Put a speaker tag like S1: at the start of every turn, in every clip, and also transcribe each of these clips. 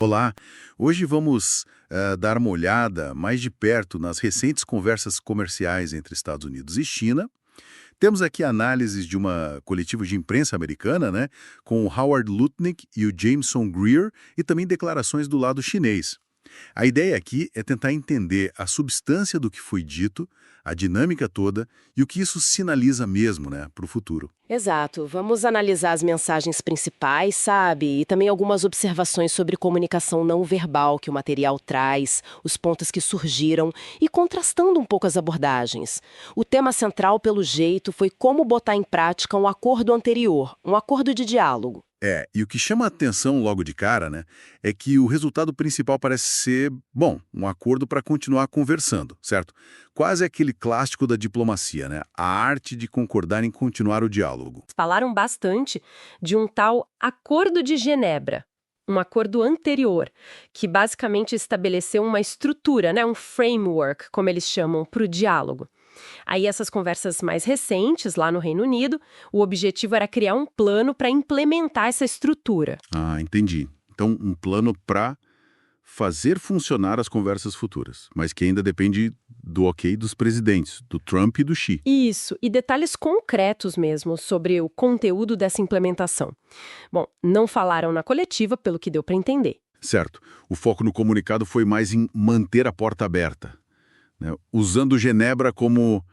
S1: Olá, hoje vamos dar uma olhada mais de perto nas recentes conversas comerciais entre Estados Unidos e China. Temos aqui análises de uma coletiva de imprensa americana, né, com o Howard Lutnick e o Jameson Greer, e também declarações do lado chinês. A ideia aqui é tentar entender a substância do que foi dito, a dinâmica toda e o que isso sinaliza mesmo, né, para o futuro.
S2: Exato. Vamos analisar as mensagens principais, sabe? E também algumas observações sobre comunicação não verbal que o material traz, os pontos que surgiram e contrastando um pouco as abordagens. O tema central, pelo jeito, foi como botar em prática um acordo anterior, um acordo de diálogo.
S1: E o que chama a atenção logo de cara, né, é que o resultado principal parece ser, bom, um acordo para continuar conversando, certo? Quase aquele clássico da diplomacia, né? A arte de concordar em continuar o diálogo.
S2: Falaram bastante de um tal Acordo de Genebra, um acordo anterior, que basicamente estabeleceu uma estrutura, né, um framework, como eles chamam, para o diálogo. Aí essas conversas mais recentes, lá no Reino Unido, o objetivo era criar um plano para implementar essa estrutura.
S1: Ah, entendi. Então, um plano para fazer funcionar as conversas futuras, mas que ainda depende do ok dos presidentes, do Trump e do Xi.
S2: Isso, e detalhes concretos mesmo sobre o conteúdo dessa implementação. Bom, não falaram na coletiva, pelo que deu para entender.
S1: Certo. O foco no comunicado foi mais em manter a porta aberta, né, usando Genebra como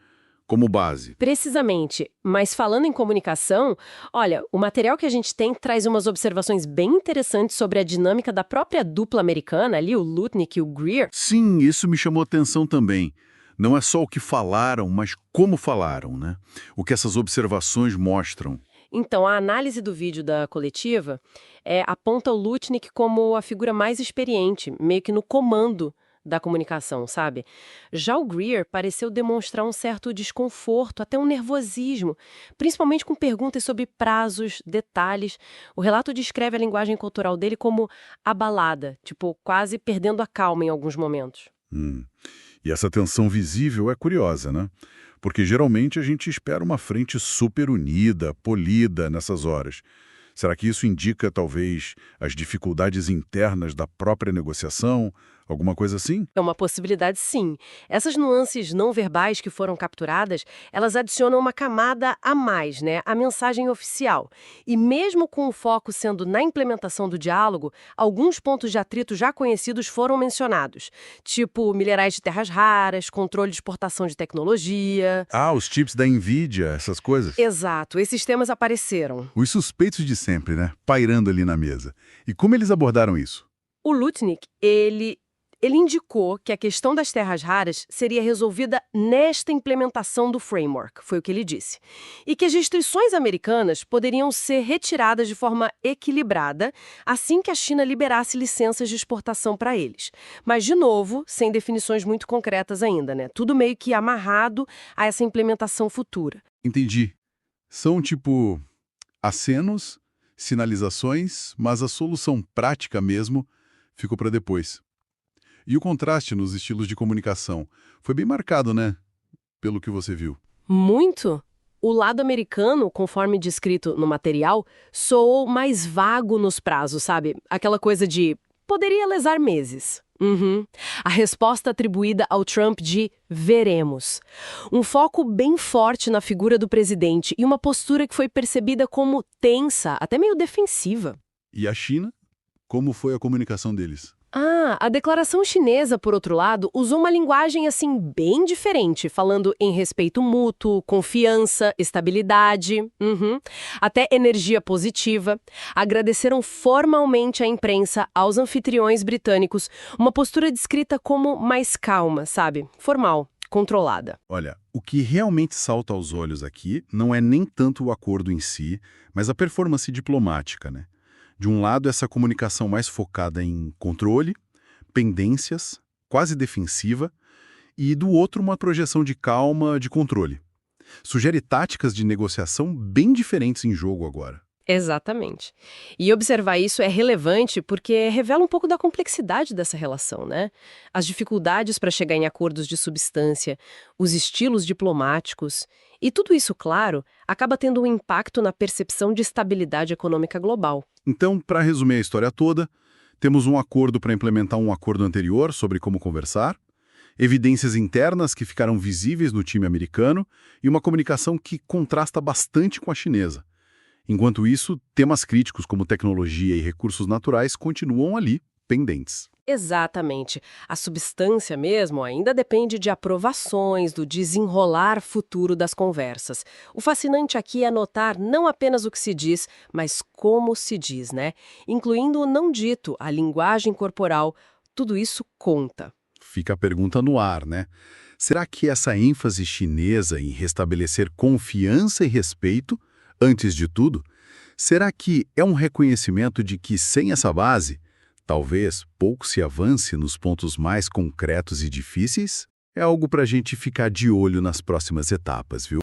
S1: base.
S2: Precisamente, mas falando em comunicação, olha, o material que a gente tem traz umas observações bem interessantes sobre a dinâmica da própria dupla americana ali, o Lutnick e o Greer.
S1: Sim, isso me chamou atenção também. Não é só o que falaram, mas como falaram, né? O que essas observações mostram.
S2: Então, a análise do vídeo da coletiva aponta o Lutnick como a figura mais experiente, meio que no comando da comunicação, sabe? Já o Greer pareceu demonstrar um certo desconforto, até um nervosismo, principalmente com perguntas sobre prazos, detalhes. O relato descreve a linguagem cultural dele como abalada, tipo, quase perdendo a calma em alguns momentos.
S1: E essa tensão visível é curiosa, né? Porque geralmente a gente espera uma frente super unida, polida nessas horas. Será que isso indica, talvez, as dificuldades internas da própria negociação? Alguma coisa assim?
S2: É uma possibilidade, sim. Essas nuances não verbais que foram capturadas, elas adicionam uma camada a mais, né? A mensagem oficial. E mesmo com o foco sendo na implementação do diálogo, alguns pontos de atrito já conhecidos foram mencionados, tipo minerais de terras raras, controle de exportação de tecnologia.
S1: Ah, os chips da Nvidia, essas coisas?
S2: Exato, esses temas apareceram.
S1: Os suspeitos de sempre, né? Pairando ali na mesa. E como eles abordaram isso?
S2: O Lutnick, ele indicou que a questão das terras raras seria resolvida nesta implementação do framework, foi o que ele disse. E que as restrições americanas poderiam ser retiradas de forma equilibrada assim que a China liberasse licenças de exportação para eles. Mas, de novo, sem definições muito concretas ainda, né? Tudo meio que amarrado a essa implementação futura.
S1: Entendi. São tipo acenos, sinalizações, mas a solução prática mesmo ficou para depois. E o contraste nos estilos de comunicação foi bem marcado, né? Pelo que você viu.
S2: Muito? O lado americano, conforme descrito no material, soou mais vago nos prazos, sabe? Aquela coisa de poderia lesar meses. A resposta atribuída ao Trump de veremos. Um foco bem forte na figura do presidente e uma postura que foi percebida como tensa, até meio defensiva.
S1: E a China? Como foi a comunicação deles?
S2: A declaração chinesa, por outro lado, usou uma linguagem assim bem diferente, falando em respeito mútuo, confiança, estabilidade, até energia positiva. Agradeceram formalmente à imprensa, aos anfitriões britânicos, uma postura descrita como mais calma, sabe? Formal, controlada.
S1: Olha, o que realmente salta aos olhos aqui não é nem tanto o acordo em si, mas a performance diplomática, né? De um lado, essa comunicação mais focada em controle, pendências, quase defensiva, e do outro, uma projeção de calma, de controle. Sugere táticas de negociação bem diferentes em jogo agora.
S2: Exatamente. E observar isso é relevante porque revela um pouco da complexidade dessa relação, né? As dificuldades para chegar em acordos de substância, os estilos diplomáticos. E tudo isso, claro, acaba tendo um impacto na percepção de estabilidade econômica global.
S1: Então, para resumir a história toda, Temos um acordo para implementar um acordo anterior sobre como conversar, evidências internas que ficaram visíveis no time americano e uma comunicação que contrasta bastante com a chinesa. Enquanto isso, temas críticos como tecnologia e recursos naturais continuam ali, pendentes.
S2: Exatamente. A substância mesmo ainda depende de aprovações, do desenrolar futuro das conversas. O fascinante aqui é notar não apenas o que se diz, mas como se diz, né? Incluindo o não dito, a linguagem corporal. Tudo isso conta.
S1: Fica a pergunta no ar, né? Será que essa ênfase chinesa em restabelecer confiança e respeito, antes de tudo, será que é um reconhecimento de que sem essa base, talvez pouco se avance nos pontos mais concretos e difíceis? É algo para a gente ficar de olho nas próximas etapas, viu?